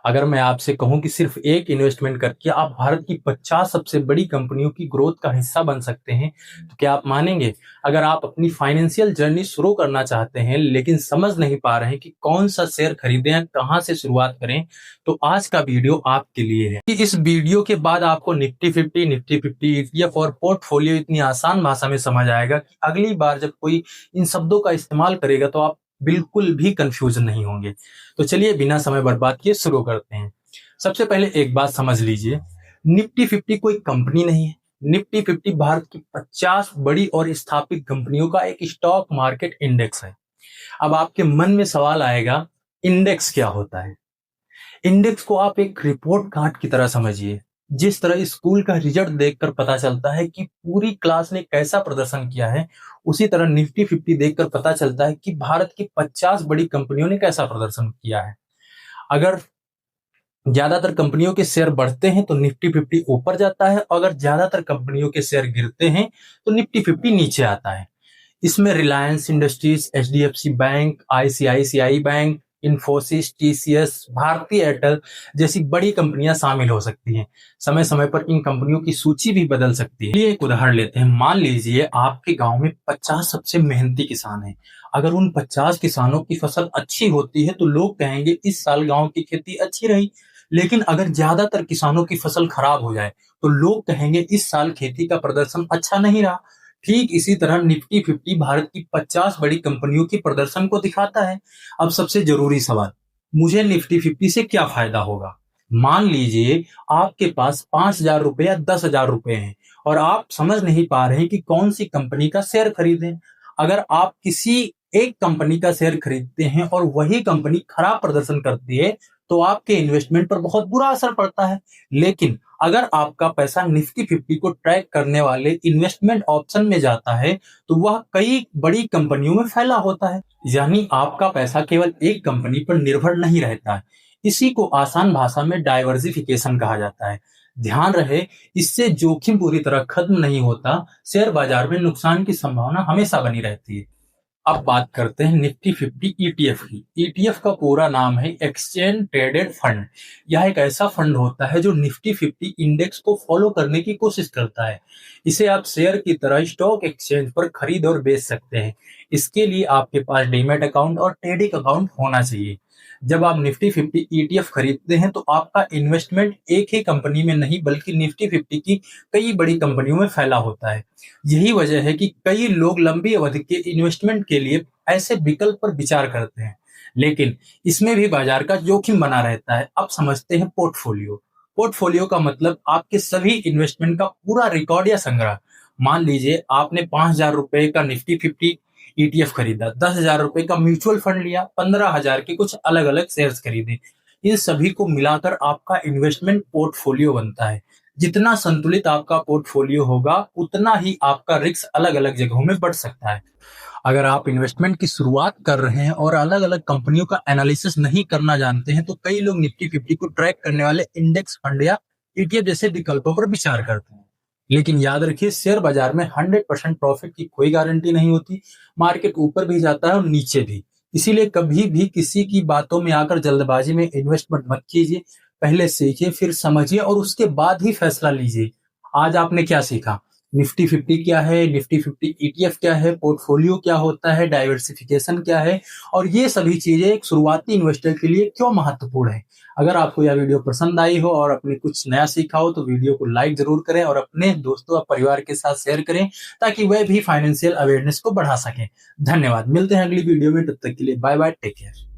अगर मैं आपसे कहूं कि सिर्फ एक इन्वेस्टमेंट करके आप भारत की 50 सबसे बड़ी कंपनियों की ग्रोथ का हिस्सा बन सकते हैं, तो क्या आप मानेंगे? अगर आप अपनी फाइनेंशियल जर्नी शुरू करना चाहते हैं लेकिन समझ नहीं पा रहे हैं कि कौन सा शेयर खरीदें या कहां से शुरुआत करें, तो आज का वीडियो आपके लिए है। कि इस वीडियो के बाद आपको निफ्टी 50 ETF और पोर्टफोलियो इतनी आसान भाषा में समझ आएगा कि अगली बार जब कोई इन शब्दों का इस्तेमाल करेगा तो आप बिल्कुल भी कंफ्यूजन नहीं होंगे। तो चलिए बिना समय बर्बाद किए शुरू करते हैं। सबसे पहले एक बात समझ लीजिए, निफ्टी 50 कोई कंपनी नहीं है। निफ्टी 50 भारत की 50 बड़ी और स्थापित कंपनियों का एक स्टॉक मार्केट इंडेक्स है। अब आपके मन में सवाल आएगा, इंडेक्स क्या होता है? इंडेक्स को आप एक रिपोर्ट कार्ड की तरह समझिए। जिस तरह स्कूल का रिजल्ट देखकर पता चलता है कि पूरी क्लास ने कैसा प्रदर्शन किया है, उसी तरह निफ्टी 50 देखकर पता चलता है कि भारत की 50 बड़ी कंपनियों ने कैसा प्रदर्शन किया है। अगर ज्यादातर कंपनियों के शेयर बढ़ते हैं तो निफ्टी 50 ऊपर जाता है, और अगर ज्यादातर कंपनियों के शेयर गिरते हैं तो निफ्टी 50 नीचे आता है। इसमें Reliance Industries, HDFC bank, ICICI bank, Infosys, TCS, Bharti Airtel जैसी बड़ी कंपनियां शामिल हो सकती हैं। समय समय पर इन कंपनियों की सूची भी बदल सकती है। एक उदाहरण लेते हैं। मान लीजिए आपके गांव में 50 सबसे मेहनती किसान हैं। अगर उन 50 किसानों की फसल अच्छी होती है तो लोग कहेंगे इस साल गांव की खेती अच्छी रही। लेकिन अगर ज्यादातर किसानों की फसल खराब हो जाए तो लोग कहेंगे इस साल खेती का प्रदर्शन अच्छा नहीं रहा। ठीक इसी तरह निफ्टी 50 भारत की 50 बड़ी कंपनियों के प्रदर्शन को दिखाता है। अब सबसे जरूरी सवाल, मुझे निफ्टी 50 से क्या फायदा होगा? मान लीजिए आपके पास 5,000 रुपए या 10,000 रुपए हैं और आप समझ नहीं पा रहे कि कौन सी कंपनी का शेयर खरीदें। अगर आप किसी एक कंपनी का शेयर खरीदते हैं और वही कंपनी खराब प्रदर्शन करती है तो आपके इन्वेस्टमेंट पर बहुत बुरा असर पड़ता है। लेकिन अगर आपका पैसा निफ्टी 50 को ट्रैक करने वाले इन्वेस्टमेंट ऑप्शन में जाता है तो वह कई बड़ी कंपनियों में फैला होता है। यानी आपका पैसा केवल एक कंपनी पर निर्भर नहीं रहता है। इसी को आसान भाषा में डाइवर्सिफिकेशन कहा जाता है। ध्यान रहे, इससे जोखिम पूरी तरह खत्म नहीं होता। शेयर बाजार में नुकसान की संभावना हमेशा बनी रहती है। अब बात करते हैं निफ्टी 50 ईटीएफ की। ईटीएफ का पूरा नाम है एक्सचेंज ट्रेडेड फंड। यह एक ऐसा फंड होता है जो निफ्टी 50 इंडेक्स को फॉलो करने की कोशिश करता है। इसे आप शेयर की तरह स्टॉक एक्सचेंज पर खरीद और बेच सकते हैं। इसके लिए आपके पास डीमैट अकाउंट और ट्रेडिंग अकाउंट होना चाहिए। जब आप निफ्टी 50 ईटीएफ खरीदते हैं तो आपका इन्वेस्टमेंट एक ही कंपनी में नहीं बल्कि निफ्टी 50 की कई बड़ी कंपनियों में फैला होता है। यही वजह है कि कई लोग लंबी अवधि के इन्वेस्टमेंट के लिए ऐसे विकल्प पर विचार करते हैं। लेकिन इसमें भी बाजार का जोखिम बना रहता है। अब समझते हैं पोर्टफोलियो। पोर्टफोलियो का मतलब आपके सभी इन्वेस्टमेंट का पूरा रिकॉर्ड या संग्रह। मान लीजिए आपने 5,000 रुपए का निफ्टी 50 ईटीएफ खरीदा, 10,000 रुपए का म्यूचुअल फंड लिया, 15,000 के कुछ अलग अलग शेयर्स खरीदे। इन सभी को मिलाकर आपका इन्वेस्टमेंट पोर्टफोलियो बनता है। जितना संतुलित आपका पोर्टफोलियो होगा उतना ही आपका रिस्क अलग अलग जगहों में बढ़ सकता है। अगर आप इन्वेस्टमेंट की शुरुआत कर रहे हैं और अलग अलग कंपनियों का एनालिसिस नहीं करना जानते हैं तो कई लोग निफ्टी 50 को ट्रैक करने वाले इंडेक्स फंड या ईटीएफ जैसे विकल्पों पर विचार करते हैं। लेकिन याद रखिए, शेयर बाजार में 100% प्रॉफिट की कोई गारंटी नहीं होती। मार्केट ऊपर भी जाता है और नीचे भी। इसीलिए कभी भी किसी की बातों में आकर जल्दबाजी में इन्वेस्टमेंट मत कीजिए। पहले सीखिए, फिर समझिए और उसके बाद ही फैसला लीजिए। आज आपने क्या सीखा? निफ्टी 50 क्या है, निफ्टी 50 ईटीएफ क्या है, पोर्टफोलियो क्या होता है, डाइवर्सिफिकेशन क्या है, और ये सभी चीजें एक शुरुआती इन्वेस्टर के लिए क्यों महत्वपूर्ण है। अगर आपको यह वीडियो पसंद आई हो और आपने कुछ नया सीखा हो तो वीडियो को लाइक जरूर करें और अपने दोस्तों और परिवार के साथ शेयर करें ताकि वह भी फाइनेंशियल अवेयरनेस को बढ़ा सकें। धन्यवाद। मिलते हैं अगली वीडियो में, तब तक के लिए बाय बाय, टेक केयर।